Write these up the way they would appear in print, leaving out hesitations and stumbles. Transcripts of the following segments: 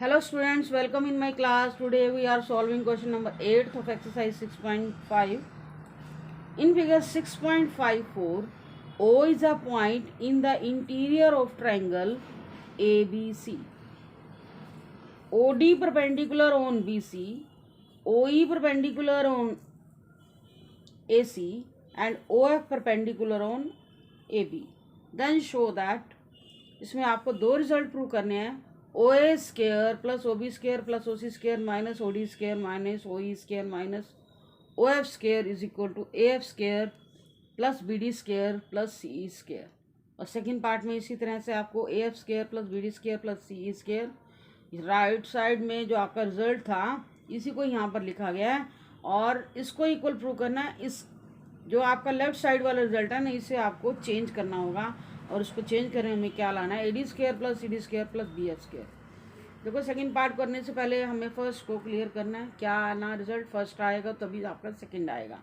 Hello students, welcome in my class. Today we are solving question number 8 of exercise 6.5. In figure 6.54, O is a point in the interior of triangle ABC. OD perpendicular on BC, OE perpendicular on AC and OF perpendicular on AB. Then show that इसमें आपको दो result prove करने हैं O A square plus O B square plus O C square minus O D square minus O E square minus O F square is equal to A F square plus B D square plus C E square. और second part में इसी तरह से आपको A F square plus B D square plus C E square right side में जो आपका result था इसी को यहाँ पर लिखा गया है और इसको इक्वल प्रूव करना है। इस जो आपका लेफ्ट साइड वाला रिजल्ट है ना इसे आपको चेंज करना होगा और उसको चेंज करने में क्या लाना है A D square plus C D square plus B F square. देखो सेकंड पार्ट करने से पहले हमें फर्स्ट को क्लियर करना है, क्या आना रिजल्ट फर्स्ट आएगा तभी आपका सेकंड आएगा।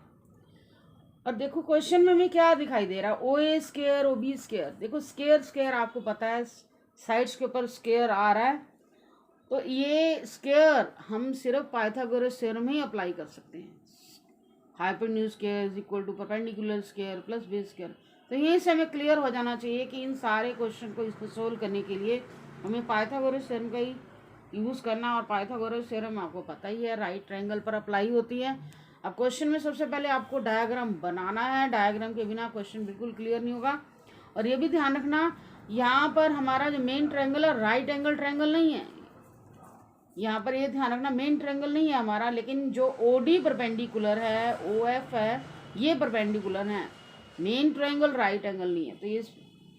और देखो क्वेश्चन में हमें क्या दिखाई दे रहा है O A square O B square. देखो स्केयर स्केयर आपको पता है साइड्स के ऊपर स्केयर आ रहा है तो ये स्केयर हम सिर्फ पाइथागोरस थ्योरम ही अप्लाई कर सकते हैं। Hypotenuse square is equal to perpendicular square plus base square. तो यहीं से हमें क्लियर हो जाना चाहिए कि इन सारे क्वेश्चन को इसको सोल्व करने के लिए हमें पाइथागोरस थ्योरम का ही यूज़ करना। और पाइथागोरस थ्योरम आपको पता ही है राइट ट्रायंगल पर अप्लाई होती है। अब क्वेश्चन में सबसे पहले आपको डायग्राम बनाना है, डायग्राम के बिना क्वेश्चन बिल्कुल क्लियर नहीं होगा। और ये भी ध्यान रखना यहाँ पर हमारा जो मेन ट्रायंगल है राइट एंगल ट्रायंगल नहीं है। यहाँ पर ये ध्यान रखना मेन ट्रायंगल नहीं है हमारा, लेकिन जो ओ डी परपेंडिकुलर है ओ एफ है ये परपेंडिकुलर है, मेन ट्रायंगल राइट एंगल नहीं है। तो ये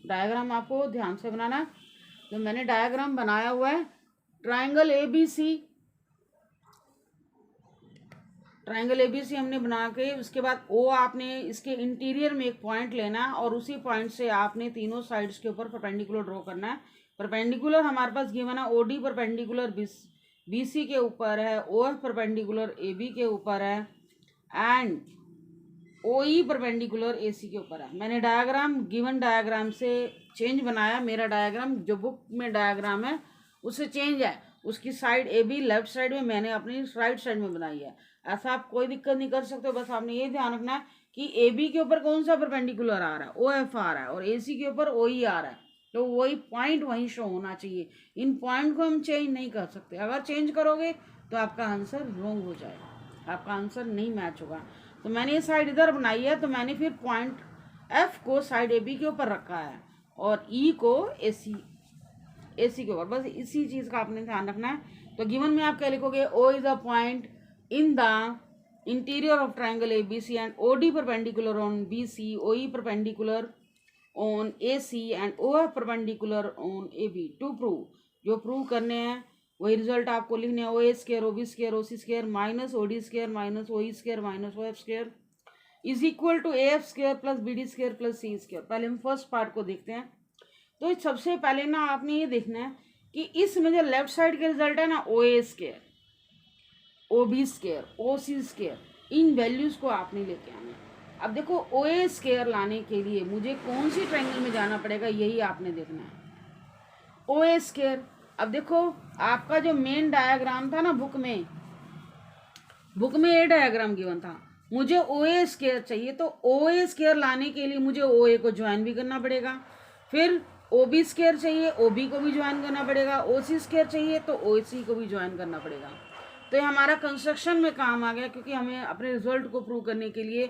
डायग्राम आपको ध्यान से बनाना है। तो मैंने डायग्राम बनाया हुआ है triangle A B C. Triangle A B C हमने बना के उसके बाद ओ आपने इसके इंटीरियर में एक पॉइंट लेना है और उसी पॉइंट से आपने तीनों साइड्स के ऊपर परपेंडिकुलर ड्रॉ करना है। परपेंडिकुलर हमारे पास गिवन है O D perpendicular B C के ऊपर है, O F perpendicular A B के ऊपर है and O E perpendicular A सी के ऊपर है। मैंने डायग्राम गिवन डायग्राम से चेंज बनाया। मेरा डायग्राम जो बुक में डायग्राम है उससे चेंज है, उसकी side A be left side में मैंने अपनी राइट साइड में बनाई है। ऐसा आप कोई दिक्कत नहीं कर सकते, बस आपने ये ध्यान रखना है कि ए बी के ऊपर कौन सा परपेंडिकुलर आ रहा है ओ एफ आ रहा है और ए सी के ऊपर ओ ई आ रहा है, तो वही पॉइंट वहीं शो होना चाहिए। इन पॉइंट को हम चेंज नहीं कर सकते, अगर चेंज करोगे तो आपका आंसर रॉन्ग हो जाएगा, आपका आंसर नहीं मैच होगा। तो मैंने ये साइड इधर बनाई है तो मैंने फिर पॉइंट एफ को साइड ए बी के ऊपर रखा है और ई को ए सी के ऊपर, बस इसी चीज़ का आपने ध्यान रखना है। तो गिवन में आप क्या लिखोगे O is a point in the interior of triangle A B C and O D perpendicular on B C, O E perpendicular on A C and O F perpendicular on A B to prove. जो prove करने हैं वही result आपको लिखने हैं O A square O B square O C square minus O D square minus O E square minus O F square is equal to A F square plus B D square plus C square. पहले हम first part को देखते हैं। तो सबसे पहले ना आपने ये देखना है कि इसमें जो लेफ्ट साइड के रिजल्ट है ना ओ A square O B square O C square, in values को आपने लेके आना है। अब देखो ओ ए स्केयर लाने के लिए मुझे कौन सी ट्रायंगल में जाना पड़ेगा यही आपने देखना है ओ ए स्केयर। अब देखो आपका जो मेन डायग्राम था ना बुक में ए डायग्राम गिवन था, मुझे ओ ए स्केयर चाहिए। तो ओ ए स्केयर लाने के लिए मुझे ओ ए को ज्वाइन भी करना पड़ेगा, फिर ओ बी स्केयर चाहिए ओ बी को भी ज्वाइन करना पड़ेगा, ओ सी स्केयर चाहिए तो ओ सी को भी ज्वाइन करना पड़ेगा। तो ये हमारा कंस्ट्रक्शन में काम आ गया क्योंकि हमें अपने रिजल्ट को प्रूव करने के लिए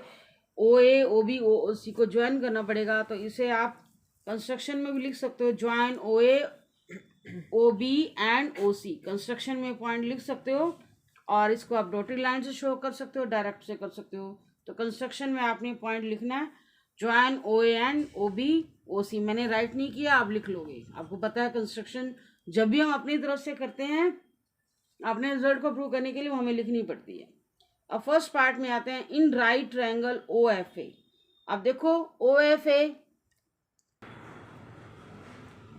ओ ए ओ बी ओ सी को ज्वाइन करना पड़ेगा। तो इसे आप कंस्ट्रक्शन में भी लिख सकते हो join O A O B and O C, construction में पॉइंट लिख सकते हो और इसको आप डॉटेड लाइन से शो कर सकते हो, डायरेक्ट से कर सकते हो। तो कंस्ट्रक्शन में आपने पॉइंट लिखना है join O A and O B O C. मैंने राइट नहीं किया, आप लिख लोगे। आपको पता है कंस्ट्रक्शन जब भी हम अपनी तरफ से करते हैं अपने रिजल्ट को प्रूव करने के लिए वो हमें लिखनी पड़ती है। अब फर्स्ट पार्ट में आते हैं in right triangle O F A. अब देखो ओ एफ ए,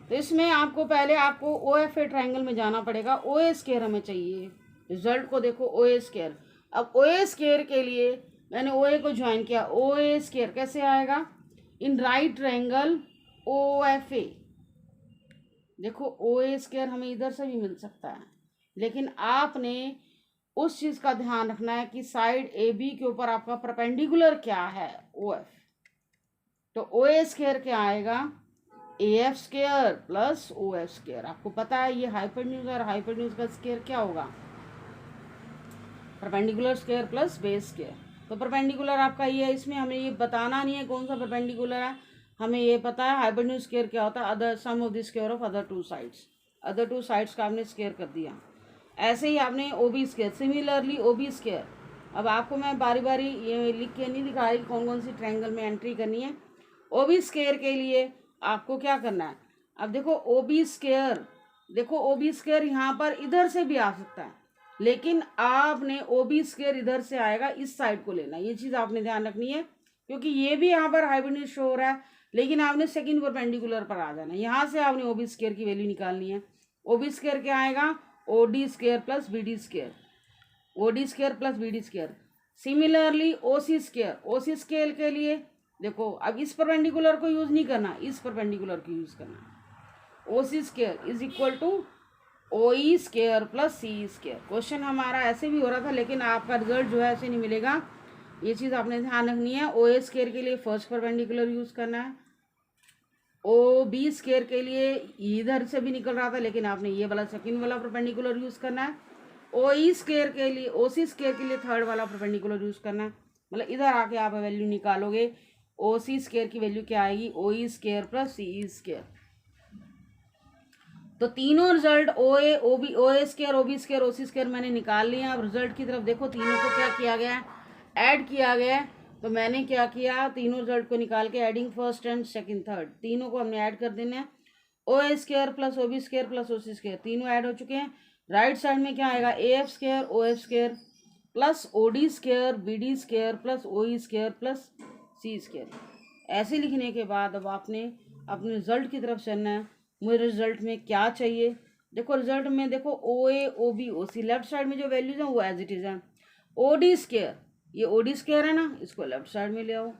तो इसमें आपको पहले आपको ओ एफ ए ट्रायंगल में जाना पड़ेगा। ओ ए स्केयर हमें चाहिए, रिजल्ट को देखो ओ ए स्केयर। अब ओ ए स्केयर के लिए मैंने ओ ए को ज्वाइन किया, ओ ए स्केयर कैसे आएगा in right triangle O F A. देखो ओ ए स्केयर हमें इधर से भी मिल सकता है, लेकिन आपने उस चीज़ का ध्यान रखना है कि साइड ए बी के ऊपर आपका परपेंडिकुलर क्या है, ओ एफ। तो ओ ए स्क्वायर क्या आएगा, A F square plus O F square. आपको पता है ये हाइपोटेन्यूज और हाइपोटेन्यूज का स्क्वायर क्या होगा, perpendicular square plus base square. तो परपेंडिकुलर आपका ये है, इसमें हमें ये बताना नहीं है कौन सा परपेंडिकुलर है, हमें ये पता है हाइपोटेन्यूज स्क्वायर क्या होता है, other sum of the square of other two sides. Other two sides का आपने स्क्वायर कर दिया। ऐसे ही आपने O B square, similarly O B square. अब आपको मैं बारी बारी ये लिख के नहीं दिखा रही कौन कौन सी ट्रायंगल में एंट्री करनी है। ओ बी स्क्वायर के लिए आपको क्या करना है, अब देखो ओ बी स्क्वायर, देखो ओ बी स्क्वायर यहाँ पर इधर से भी आ सकता है, लेकिन आपने ओ बी स्क्वायर इधर से आएगा, इस साइड को लेना, ये चीज़ आपने ध्यान रखनी है, क्योंकि ये भी यहाँ पर हाइपोटेन्यूज शो हो रहा है, लेकिन आपने सेकंड परपेंडिकुलर पर आ जाना है। यहाँ से आपने ओ बी स्क्वायर की वैल्यू निकालनी है। ओ बी स्क्वायर क्या आएगा, O D square plus B D square, O D square plus B D square. Similarly O C square, O C square के लिए देखो अब इस परपेंडिकुलर को यूज़ नहीं करना, इस परपेंडिकुलर को यूज़ करना। O C square is equal to O E square plus C square. Question हमारा ऐसे भी हो रहा था, लेकिन आपका रिजल्ट जो है ऐसे नहीं मिलेगा, ये चीज़ आपने ध्यान रखनी है। ओ ए स्क्वायर के लिए फर्स्ट परपेंडिकुलर यूज़ करना है, ओ बी स्क्वायर के लिए इधर से भी निकल रहा था, लेकिन आपने ये वाला सेकंड वाला परपेंडिकुलर यूज़ करना है। ओ ई स्क्वायर के लिए, ओ सी स्क्वायर के लिए थर्ड वाला परपेंडिकुलर यूज़ करना है। मतलब इधर आके आप वैल्यू निकालोगे, ओ सी स्क्वायर की वैल्यू क्या आएगी, ओ E square plus C E square. तो तीनों result O A O B, O A square, O B square, O C square मैंने निकाल लिया। अब रिजल्ट की तरफ देखो, तीनों को क्या किया गया है, ऐड किया गया है। तो मैंने क्या किया, तीनों रिजल्ट को निकाल के adding first and second third, तीनों को हमने ऐड कर देना है। O A square plus O B square plus O C square, तीनों ऐड हो चुके हैं। राइट साइड में क्या आएगा, A F square O F square plus O D square B D square plus O E square plus C square. ऐसे लिखने के बाद अब आपने अपने रिजल्ट की तरफ चलना है। मुझे रिजल्ट में क्या चाहिए, देखो रिजल्ट में देखो O A O B O C, left side में जो वैल्यूज हैं वो एज इट इज हैं। ओ डी स्क्वायर, ये ओ डी स्क्वायर है ना, इसको लेफ्ट साइड में ले आओ।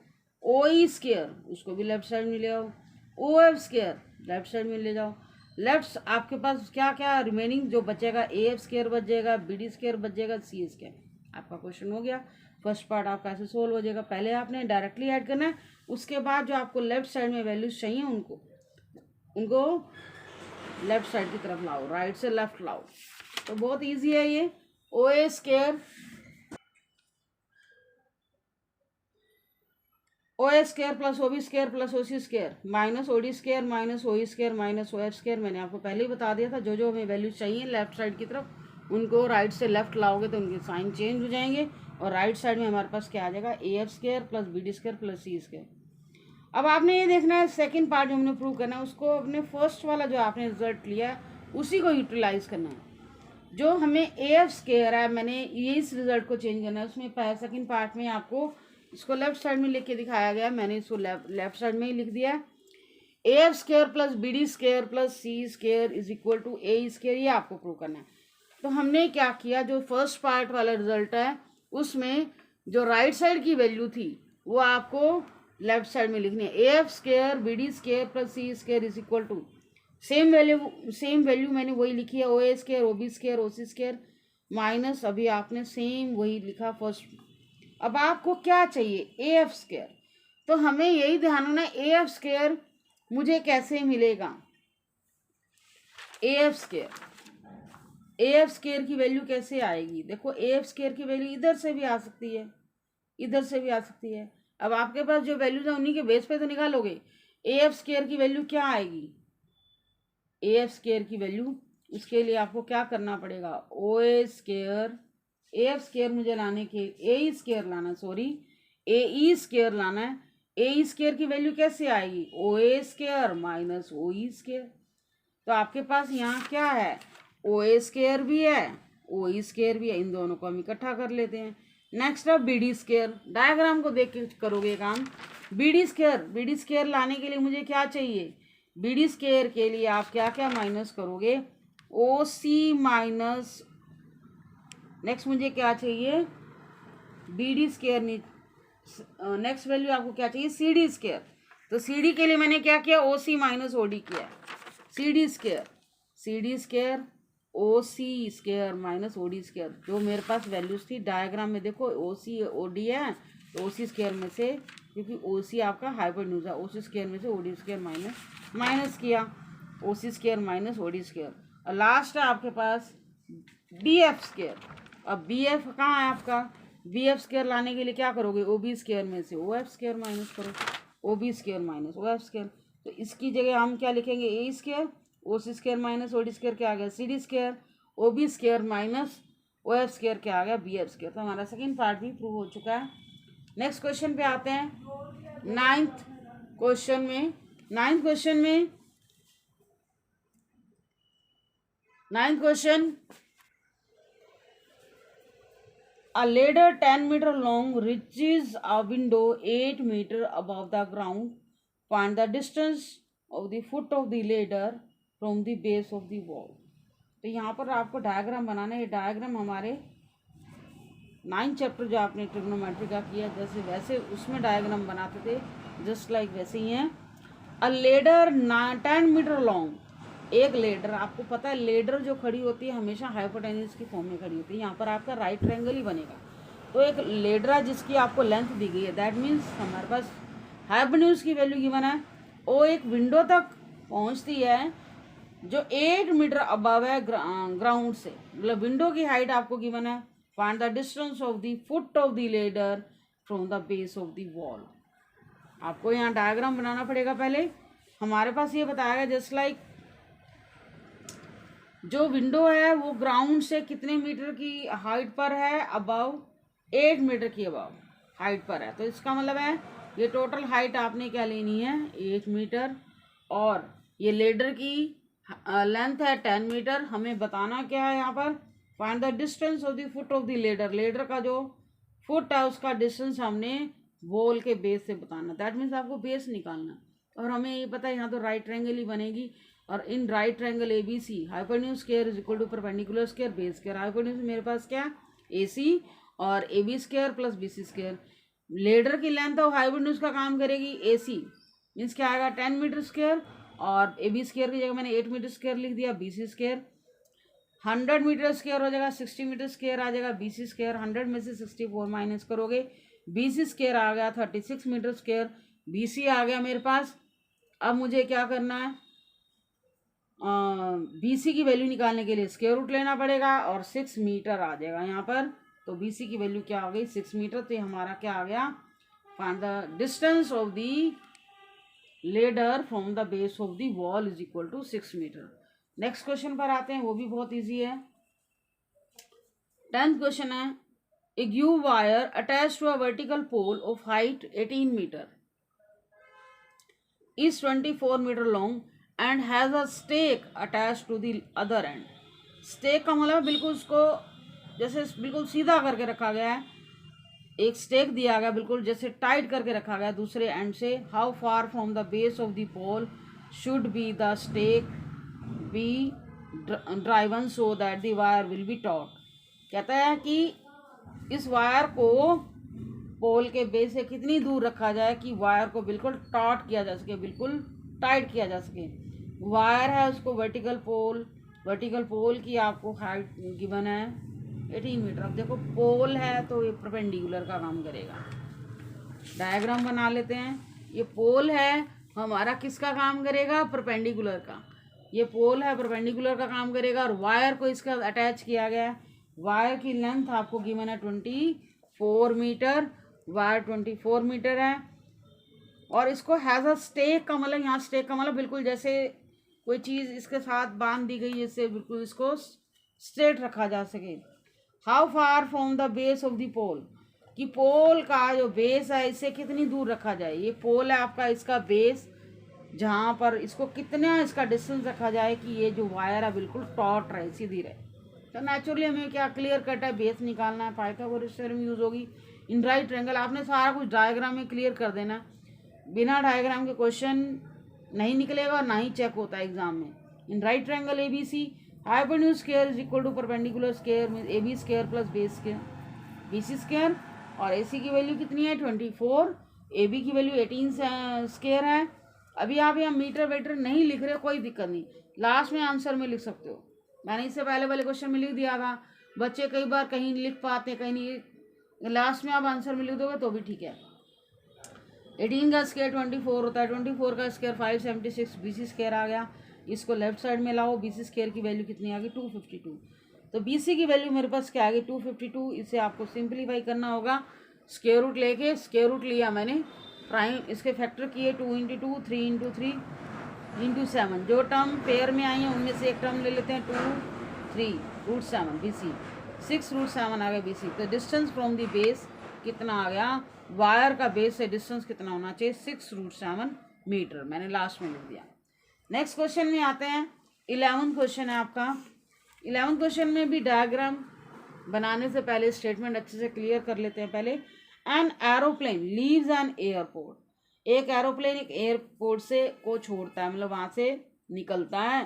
ओ ई स्क्वायर, उसको भी लेफ्ट साइड में ले आओ। O F square left side में ले जाओ। लेफ्ट आपके पास क्या क्या रिमेनिंग जो बचेगा, ए एफ स्क्वायर बच जाएगा, बी डी स्क्वायर बच जाएगा, सी स्क्वायर। आपका क्वेश्चन हो गया। फर्स्ट पार्ट आपका ऐसे सोल्व हो जाएगा। पहले आपने डायरेक्टली ऐड करना है, उसके बाद जो आपको लेफ्ट साइड में वैल्यूज चाहिए उनको लेफ्ट साइड की तरफ लाओ, राइट से लेफ्ट लाओ। तो बहुत इजी है ये। O A square, O A square plus O B square plus O C square minus O D square minus O E square minus O F square. मैंने आपको पहले ही बता दिया था, जो जो हमें वैल्यूज चाहिए लेफ्ट साइड की तरफ उनको राइट से लेफ्ट लाओगे तो उनके साइन चेंज हो जाएंगे, और राइट साइड में हमारे पास क्या आ जाएगा, A F square plus B D square plus C square. अब आपने ये देखना है सेकंड पार्ट जो हमने प्रूव करना है, उसको अपने फर्स्ट वाला जो आपने रिजल्ट लिया है उसी को यूटिलाइज करना है। जो हमें ए एफ स्क्वायर है, मैंने ये इस रिजल्ट को चेंज करना है। उसमें सेकंड पार्ट में आपको इसको लेफ्ट साइड में लिख के दिखाया गया, मैंने इसको लेफ्ट साइड में ही लिख दिया है। A F square plus B D square plus C square is equal to A square, ये आपको प्रूव करना है। तो हमने क्या किया, जो फर्स्ट पार्ट वाला रिजल्ट है उसमें जो राइट साइड की वैल्यू थी वो आपको लेफ्ट साइड में लिखनी है। A F square B D square plus C square is equal to same value मैंने वही लिखी है, O A square O B square O C square minus अभी आपने सेम वही लिखा फर्स्ट। अब आपको क्या चाहिए, ए एफ स्क्वायर। तो हमें यही ध्यान रखना है, ए एफ स्क्वायर मुझे कैसे मिलेगा, ए एफ स्क्वायर, ए एफ स्क्वायर की वैल्यू कैसे आएगी। देखो ए एफ स्क्वायर की वैल्यू इधर से भी आ सकती है, इधर से भी आ सकती है। अब आपके पास जो वैल्यूज है उन्हीं के बेस पे तो निकालोगे। ए एफ स्क्वायर की वैल्यू क्या आएगी, ए एफ स्क्वायर की वैल्यू, उसके लिए आपको क्या करना पड़ेगा, ओ A square, A F square मुझे लाने के, ए स्क्वायर लाना, सॉरी ए ई स्क्वायर लाना है। ए ई स्क्वायर की वैल्यू कैसे आएगी, ओ A square minus O E square. तो आपके पास यहाँ क्या है, ओ ए स्क्वायर भी है ओ ई स्क्वायर भी है, इन दोनों को हम इकट्ठा कर लेते हैं। नेक्स्ट है बी डी स्क्वायर, डायग्राम को देख के करोगे काम। बी डी स्क्वायर लाने के लिए मुझे क्या चाहिए, बी डी स्क्वायर के लिए आप क्या क्या माइनस करोगे, ओ सी माइनस, नेक्स्ट मुझे क्या चाहिए, B D square, next value आपको क्या चाहिए, सी डी स्क्वायर। तो सी डी के लिए मैंने क्या किया, ओ सी माइनस ओ डी किया, C D square O C square minus O D square, जो मेरे पास वैल्यूज थी डायग्राम में देखो ओ सी ओ डी है, तो ओ सी स्क्वायर में से, क्योंकि ओ सी आपका हाइपोटेन्यूज है, ओ सी स्क्वायर में से ओ डी स्क्वायर माइनस किया, O C square minus O D square, और लास्ट है आपके पास बी एफ स्क्वायर। अब बी एफ कहाँ है आपका, बी एफ स्क्वायर लाने के लिए क्या करोगे, ओ बी स्क्वायर में से ओ एफ स्क्वायर माइनस करो, O B square minus O F square, तो इसकी जगह हम क्या लिखेंगे, A square, O C square minus O D square क्या आ गया, C D square, O B square minus O F square क्या आ गया, बी एफ स्क्वायर। तो हमारा सेकेंड पार्ट भी प्रूव हो चुका है। नेक्स्ट क्वेश्चन पे आते हैं। नाइन्थ क्वेश्चन में ninth question, a ladder 10 meter long reaches a window 8 meter above the ground. Find the distance of the foot of the ladder from the base of the wall. तो यहाँ पर आपको diagram बनाना है। ये diagram हमारे 9th chapter जो आपने trigonometry का किया जैसे वैसे उसमें डायग्राम बनाते थे, जस्ट लाइक वैसे ही है। अ लेडर 10 मीटर लॉन्ग, एक लेडर, आपको पता है लेडर जो खड़ी होती है हमेशा हाइपोटेन्यूज की फॉर्म में खड़ी होती है। यहाँ पर आपका राइट ट्रायंगल ही बनेगा। तो एक लेडर है जिसकी आपको लेंथ दी गई है, दैट मीन्स हमारे पास हाइपोटेन्यूज की वैल्यू गिवन है। वो एक विंडो तक पहुँचती है जो 8 मीटर अबव है ग्राउंड से, मतलब विंडो की हाइट आपको गिवन है। Find the distance of the foot of the ladder from the base of the wall. आपको यहाँ डायग्राम बनाना पड़ेगा। पहले हमारे पास ये बताया गया जस्ट लाइक जो विंडो है वो ग्राउंड से कितने मीटर की हाइट पर है, अबव 8 मीटर की अबव हाइट पर है। तो इसका मतलब है ये टोटल हाइट आपने क्या लेनी है, 8 मीटर, और ये लेडर की लेंथ है 10 मीटर। हमें बताना क्या है यहाँ पर, find the distance of the foot of the ladder, ladder का जो फुट है उसका डिस्टेंस हमने वॉल के बेस से बताना, दैट मीन्स आपको बेस निकालना। और हमें ये पता है यहाँ तो राइट ट्रायंगल ही बनेगी, और in right triangle A B C hypotenuse square is equal to perpendicular square base square. Hypotenuse मेरे पास क्या, ए सी और A B square plus B C square. Ladder की लेंथ और हाइपोटेन्यूज का काम करेगी ए सी, मीन्स क्या आएगा 10 मीटर स्क्वायर, और ए बी स्क्वायर की जगह मैंने 8 मीटर स्क्वायर लिख दिया, B C square 100 metre square हो जाएगा, 60 मीटर स्क्वायर आ जाएगा, बी सी स्क्वायर 100 में से 64 माइनस करोगे, बी सी स्क्वायर आ गया 36 मीटर स्क्वायर, बी सी आ गया मेरे पास। अब मुझे क्या करना है, बी सी की वैल्यू निकालने के लिए स्क्वायर रूट लेना पड़ेगा, और 6 मीटर आ जाएगा यहाँ पर। तो बी सी की वैल्यू क्या आ गई, 6 मीटर। तो ये हमारा क्या आ गया, find the distance of the ladder from the base of the wall is equal to 6 metre. Next question पर आते हैं, वो भी बहुत इजी है। 10th क्वेश्चन है, a guy wire attach to a vertical pole of height 18 metre is 24 meter long and has a stake attached to the other end. Stake का मतलब बिल्कुल उसको जैसे बिल्कुल सीधा करके रखा गया है, एक स्टेक दिया गया बिल्कुल जैसे टाइट करके रखा गया दूसरे एंड से। How far from the base of the pole should be the stake be driven so that the wire will be taut. कहता है कि इस वायर को पोल के बेस से कितनी दूर रखा जाए कि वायर को बिल्कुल टॉट किया जा सके, बिल्कुल टाइट किया जा सके। वायर है उसको वर्टिकल पोल की आपको हाइट गिवन है 18 मीटर। अब देखो पोल है तो ये परपेंडिकुलर का काम करेगा। डायग्राम बना लेते हैं। ये पोल है हमारा किसका काम करेगा, परपेंडिकुलर का। ये पोल है परपेंडिकुलर का काम करेगा, और वायर को इसका अटैच किया गया है। वायर की लेंथ आपको गिवन है 24 मीटर, वायर 24 मीटर है। और इसको हैज़ अ स्टेक का मतलब, यहाँ स्टेक का मतलब बिल्कुल जैसे कोई चीज़ इसके साथ बांध दी गई जिससे बिल्कुल इसको स्ट्रेट रखा जा सके। How far from the base of the pole, कि पोल का जो बेस है इससे कितनी दूर रखा जाए। ये पोल है आपका, इसका बेस जहाँ पर इसको कितना इसका डिस्टेंस रखा जाए कि ये जो वायर है बिल्कुल टॉट रहे, सीधी रहे। तो नेचुरली हमें क्या क्लियर कट है, बेस निकालना है। पाइथागोरस थ्योरम यूज होगी। इन राइट ट्रायंगल आपने सारा कुछ डायग्राम में क्लियर कर देना, बिना डायग्राम के क्वेश्चन नहीं निकलेगा और ना ही चेक होता है एग्जाम में। In right triangle A B C hypotenuse square is equal to perpendicular square mean A B square plus base square B C square. और ए सी की वैल्यू कितनी है 24, ए बी की वैल्यू 18 स्क्वायर है। अभी आप यहाँ मीटर वेटर नहीं लिख रहे, कोई दिक्कत नहीं, लास्ट में आंसर में लिख सकते हो। मैंने इससे पहले वाले क्वेश्चन में लिख दिया था। बच्चे कई बार कहीं लिख पाते हैं, कहीं नहीं, लास्ट में आप आंसर में लिख दोगे तो भी ठीक है। 18 का स्क्वायर 24 होता है, 24 का स्क्वायर 576 BC स्क्वायर आ गया। इसको लेफ्ट साइड में लाओ, BC स्क्वायर की वैल्यू कितनी आ गई 252। तो BC की वैल्यू मेरे पास क्या आ गई 252। इसे आपको सिंप्लीफाई करना होगा, स्क्वायर रूट लेके, स्क्वायर रूट लिया मैंने, प्राइम इसके फैक्टर किए 2 × 2 3 × 3 × 7। जो टर्म पेयर में आई हैं उनमें से एक टर्म ले लेते हैं, 2 3 √7 BC, 6 √7 आ गया BC। तो डिस्टेंस फ्रॉम द बेस कितना आ गया, वायर का बेस से डिस्टेंस कितना होना चाहिए 6 √7 मीटर। मैंने लास्ट में लिख दिया। नेक्स्ट क्वेश्चन में आते हैं। 11th क्वेश्चन है आपका। 11th क्वेश्चन में भी डायग्राम बनाने से पहले स्टेटमेंट अच्छे से क्लियर कर लेते हैं। पहले an aeroplane leaves an airport, एक एरोप्लेन एक एयरपोर्ट से को छोड़ता है, मतलब वहां से निकलता है,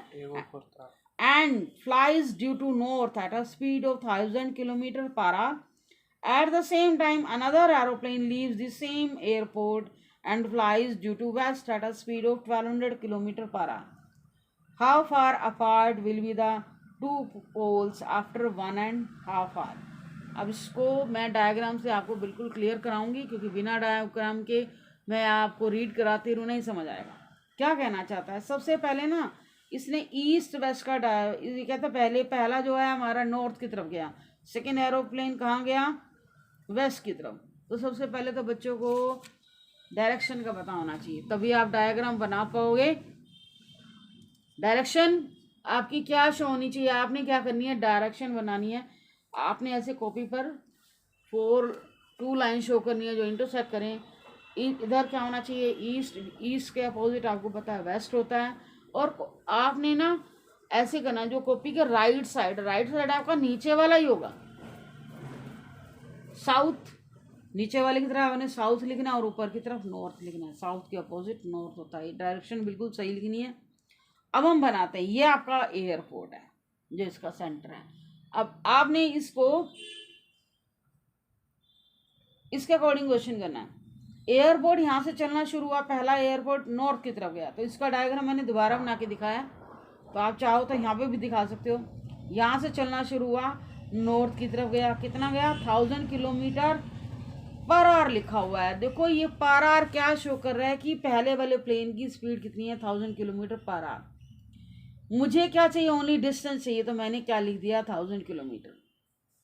and flies due to north at a speed of 1000 kilometre per hour. At the same time, another aeroplane leaves the same airport and flies due to west at a speed of 1200 km per hour. How far apart will be the two poles after 1.5 hour? अब इसको मैं diagram से आपको बिल्कुल clear कराऊंगी, क्योंकि बिना diagram के मैं आपको रीड कराती रहूँ नहीं समझ आएगा। क्या कहना चाहता है, सबसे पहले ना इसने ईस्ट वेस्ट का ये कहता है, पहला जो है हमारा नॉर्थ की तरफ गया, सेकेंड एरोप्लेन कहाँ गया, वेस्ट की तरफ। तो सबसे पहले तो बच्चों को डायरेक्शन का पता होना चाहिए, तभी आप डायग्राम बना पाओगे। डायरेक्शन आपकी क्या शो होनी चाहिए, आपने क्या करनी है, डायरेक्शन बनानी है। आपने ऐसे कॉपी पर 2 लाइन शो करनी है जो इंटरसेक्ट करें। इधर क्या होना चाहिए, ईस्ट, ईस्ट के अपोजिट आपको पता है वेस्ट होता है। और आपने ना ऐसे करना है, जो कॉपी के राइट साइड आपका नीचे वाला ही होगा, साउथ नीचे वाले की तरफ आपने साउथ लिखना है और ऊपर की तरफ नॉर्थ लिखना है। साउथ के अपोजिट नॉर्थ होता है। डायरेक्शन बिल्कुल सही लिखनी है। अब हम बनाते हैं, ये आपका एयरपोर्ट है जो इसका सेंटर है। अब आपने इसको इसके अकॉर्डिंग क्वेश्चन करना है। एयरपोर्ट यहाँ से चलना शुरू हुआ, पहला एयरपोर्ट नॉर्थ की तरफ गया, तो इसका डायग्राम मैंने दोबारा बना के दिखाया, तो आप चाहो तो यहाँ पे भी दिखा सकते हो। यहाँ से चलना शुरू हुआ, नॉर्थ की तरफ गया, कितना गया 1000 किलोमीटर पर आवर लिखा हुआ है। देखो ये पर आवर क्या शो कर रहा है कि पहले वाले प्लेन की स्पीड कितनी है 1000 किलोमीटर पर आवर। मुझे क्या चाहिए, ओनली डिस्टेंस चाहिए, तो मैंने क्या लिख दिया 1000 किलोमीटर।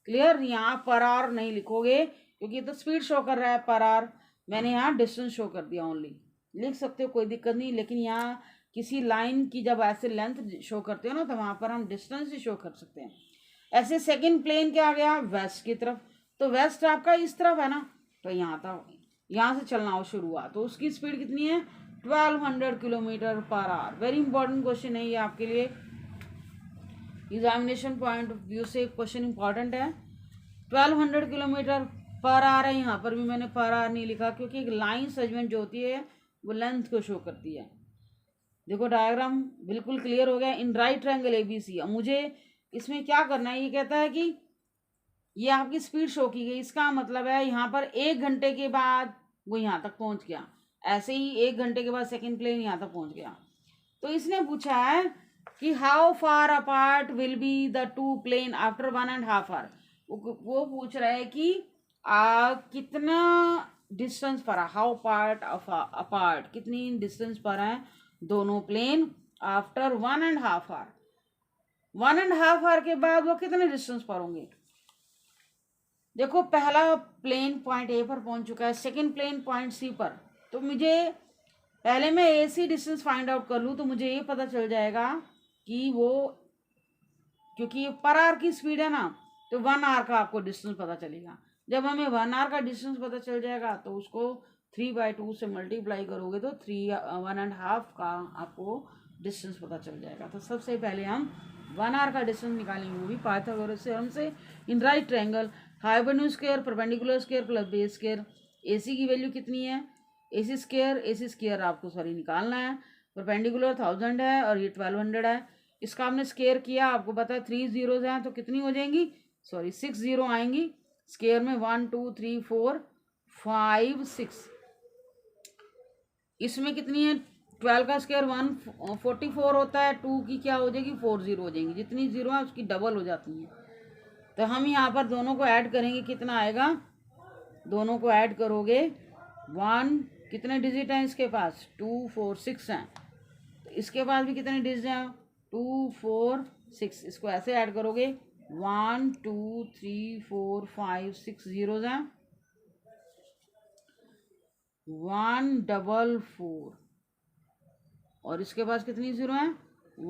क्लियर, यहाँ पर आवर नहीं लिखोगे क्योंकि तो स्पीड शो कर रहा है पर आवर, मैंने यहाँ डिस्टेंस शो कर दिया। ओनली लिख सकते हो, कोई दिक्कत नहीं, लेकिन यहाँ किसी लाइन की जब ऐसे लेंथ शो करते हो ना, तो वहाँ पर हम डिस्टेंस ही शो कर सकते हैं। ऐसे सेकंड प्लेन क्या आ गया वेस्ट की तरफ, तो वेस्ट आपका इस तरफ है ना, तो यहाँ तक यहाँ से चलना हो शुरू हुआ, तो उसकी स्पीड कितनी है 1200 kilometre per our. Very important question है ये आपके लिए, एग्जामिनेशन पॉइंट ऑफ व्यू से क्वेश्चन इंपॉर्टेंट है। 1200 किलोमीटर पर आवर है, यहाँ पर भी मैंने पर आवर नहीं लिखा क्योंकि एक लाइन सेगमेंट जो होती है वो लेंथ को शो करती है। देखो डायग्राम बिल्कुल क्लियर हो गया। इन राइट ट्रायंगल ABC, अब मुझे इसमें क्या करना है, ये कहता है कि ये आपकी स्पीड शो की गई, इसका मतलब है यहाँ पर 1 घंटे के बाद वो यहाँ तक पहुँच गया, ऐसे ही 1 घंटे के बाद सेकेंड प्लेन यहाँ तक पहुँच गया। तो इसने पूछा है कि how far apart will be the two plane after 1.5 hour. वो पूछ रहा है कि कितना डिस्टेंस पर है, हाउ पार्ट अपार्ट, कितनी डिस्टेंस पर है दोनों प्लेन आफ्टर 1.5 आवर। 1.5 आवर के बाद वो कितने डिस्टेंस पर होंगे। देखो पहला प्लेन पॉइंट ए पर पहुंच चुका है, सेकंड प्लेन पॉइंट सी पर, तो मुझे पहले मैं AC डिस्टेंस फाइंड आउट कर लूँ तो मुझे ये पता चल जाएगा कि वो, क्योंकि ये पर आवर की स्पीड है ना, तो 1 आवर का आपको डिस्टेंस पता चलेगा। जब हमें 1 आवर का डिस्टेंस पता चल जाएगा तो उसको 3/2 से मल्टीप्लाई करोगे तो 1.5 का आपको डिस्टेंस पता चल जाएगा। तो सबसे पहले हम 1 आवर का डिस्टेंस निकालेंगे, वो भी पाइथागोरस से हमसे। इन right triangle hypotenuse square perpendicular square plus base square, AC की वैल्यू कितनी है, AC स्क्वायर आपको निकालना है। परपेंडिकुलर 1000 है और ये 1200 है, इसका आपने स्क्वायर किया, आपको पता है 3 जीरोज हैं तो कितनी हो जाएंगी, 6 जीरो आएंगी स्क्वायर में, 1 2 3 4 5 6, इसमें कितनी है 12 का स्क्वायर 144 होता है, 2 की क्या हो जाएगी 40 हो जाएंगी, जितनी जीरो है उसकी डबल हो जाती है। तो हम यहाँ पर दोनों को ऐड करेंगे, कितना आएगा, दोनों को ऐड करोगे 1, कितने डिजिट हैं इसके पास 2 4 6 हैं, तो इसके पास भी कितने डिजिट हैं 2 4 6, इसको ऐसे ऐड करोगे 1 2 3 4 5 6 जीरोज हैं, 144, और इसके पास कितनी जीरो हैं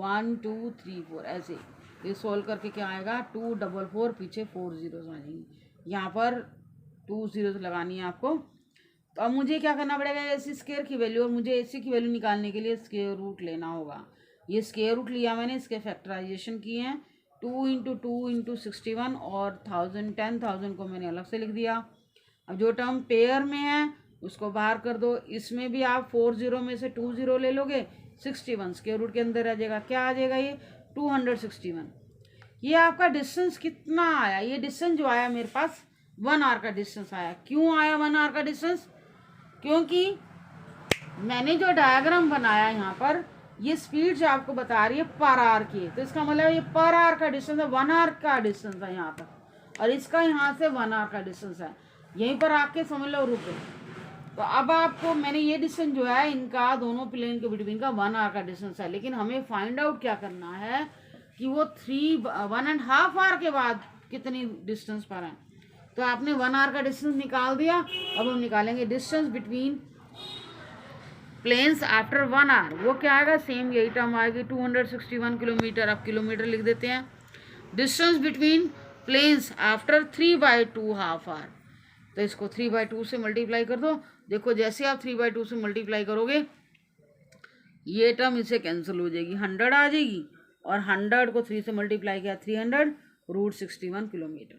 1 2 3 4, ऐसे ये सोल्व करके क्या आएगा 244, पीछे 4 जीरोज आ जाएंगी, यहाँ पर 2 जीरोज लगानी है आपको। तो अब मुझे क्या करना पड़ेगा, एसी स्क्वायर की वैल्यू, और मुझे एसी की वैल्यू निकालने के लिए स्क्वायर रूट लेना होगा। ये स्क्वायर रूट लिया मैंने, इसके फैक्टराइजेशन किए हैं, 2 इंटू 2 इंटू 61 और 1000 को मैंने अलग से लिख दिया। अब जो टर्म पेयर में है उसको बाहर कर दो, इसमें भी आप 4 जीरो में से 2 जीरो ले लोगे, 61 स्क्वायर रूट के अंदर आ जाएगा, क्या आ जाएगा ये 261। ये आपका डिस्टेंस कितना आया, ये डिस्टेंस जो आया मेरे पास 1 आवर का डिस्टेंस आया। क्यों आया 1 आवर का डिस्टेंस, क्योंकि मैंने जो डायग्राम बनाया यहाँ पर, ये स्पीड जो आपको बता रही है पर आवर की है, तो इसका मतलब ये पर आवर का डिस्टेंस है, 1 आवर का डिस्टेंस है यहाँ पर, और इसका यहाँ से 1 आवर का डिस्टेंस है, यहीं पर आके समझ लो रुके। तो अब आपको मैंने ये डिस्टेंस जो है इनका दोनों प्लेन के बिटवीन का 1 आवर का डिस्टेंस है, लेकिन हमें फाइंड आउट क्या करना है कि वो 1.5 आवर के बाद कितनी डिस्टेंस पर है। तो आपने 1 आवर का डिस्टेंस निकाल दिया, अब हम निकालेंगे distance between planes after 1 hour, वो क्या आएगा, सेम यही टर्म आएगी 261 किलोमीटर, अब किलोमीटर लिख देते हैं। Distance between planes after 3/2 half hour, तो इसको 3/2 से मल्टीप्लाई कर दो। देखो जैसे आप 3/2 से मल्टीप्लाई करोगे ये टर्म इससे कैंसिल हो जाएगी, 100 आ जाएगी, और 100 को 3 से मल्टीप्लाई किया 300 √61 किलोमीटर।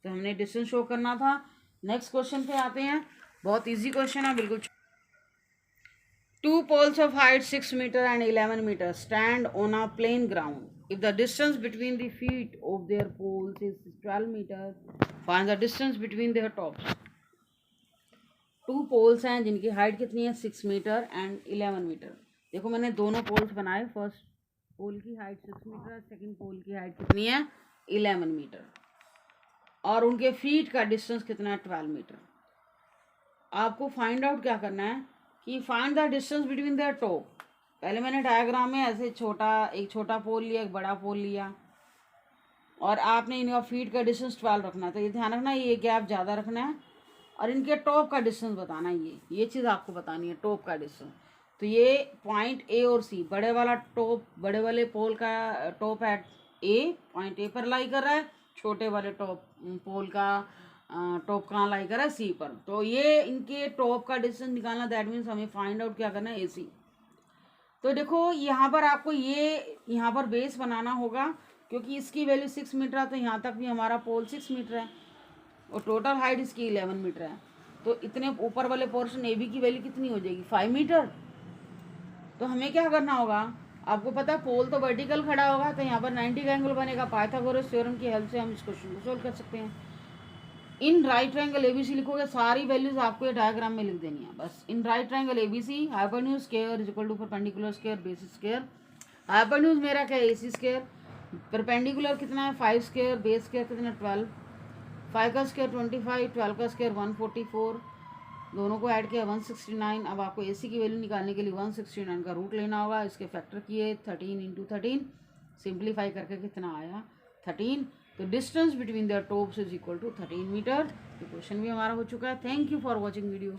तो हमने डिस्टेंस शो करना था। नेक्स्ट क्वेश्चन पे आते हैं, बहुत इजी क्वेश्चन है बिल्कुल। 2 poles of height 6 meter and 11 meter stand on a plain ground. If the distance between the feet of their poles is 12 meters, find the distance between their tops. 2 poles हैं जिनकी height कितनी है 6 metre and 11 metre. देखो मैंने दोनों poles बनाए, first pole की height 6 metre, second पोल की हाइट कितनी है 11 मीटर, और उनके फीट का डिस्टेंस कितना है 12 मीटर। आपको फाइंड आउट क्या करना है कि find the distance between there top. पहले मैंने डायग्राम में ऐसे एक छोटा पोल लिया, एक बड़ा पोल लिया, और आपने इनका फीट का डिस्टेंस 12 रखना है। तो ये ध्यान रखना ये गैप ज़्यादा रखना है, और इनके टॉप का डिस्टेंस बताना है, ये चीज़ आपको बतानी है टॉप का डिस्टेंस। तो ये पॉइंट ए और सी, बड़े वाले पोल का टॉप है ए, पॉइंट ए पर लाई कर रहा है, छोटे वाले पोल का टॉप कहाँ लाई कर रहा है सी पर। तो ये इनके टॉप का डिस्टेंस निकालना, दैट मीन्स हमें फाइंड आउट क्या करना है ए सी। तो देखो यहाँ पर आपको ये यहाँ पर बेस बनाना होगा, क्योंकि इसकी वैल्यू 6 मीटर है, तो यहाँ तक भी हमारा पोल 6 मीटर है, और टोटल हाइट इसकी 11 मीटर है। तो इतने ऊपर वाले पोर्शन ए बी की वैल्यू कितनी हो जाएगी 5 मीटर। तो हमें क्या करना होगा, आपको पता है पोल तो वर्टिकल खड़ा होगा, तो यहाँ पर 90 का एंगल बनेगा। पाइथागोरस थ्योरम की हेल्प से हम इस क्वेश्चन को सोल्व कर सकते हैं। इन राइट ट्रायंगल एबीसी लिखोगे, सारी वैल्यूज आपको ये डायग्राम में लिख देनी है बस। In right triangle ABC hypotenuse square is equal to perpendicular square base square. Hypotenuse मेरा क्या है एसी स्क्वायर, परपेंडिकुलर कितना है 5 स्क्वायर, बेस स्क्वायर कितना 12, 5 का स्क्वायर 25, 12 का स्क्वायर 144, दोनों को ऐड किया 169। अब आपको एसी की वैल्यू निकालने के लिए 169 का रूट लेना होगा, इसके फैक्टर किए 13 इंटू 13, सिंप्लीफाई करके कितना आया 13। तो distance between their tops is equal to 13 metre. तो क्वेश्चन भी हमारा हो चुका है। Thank you for watching video.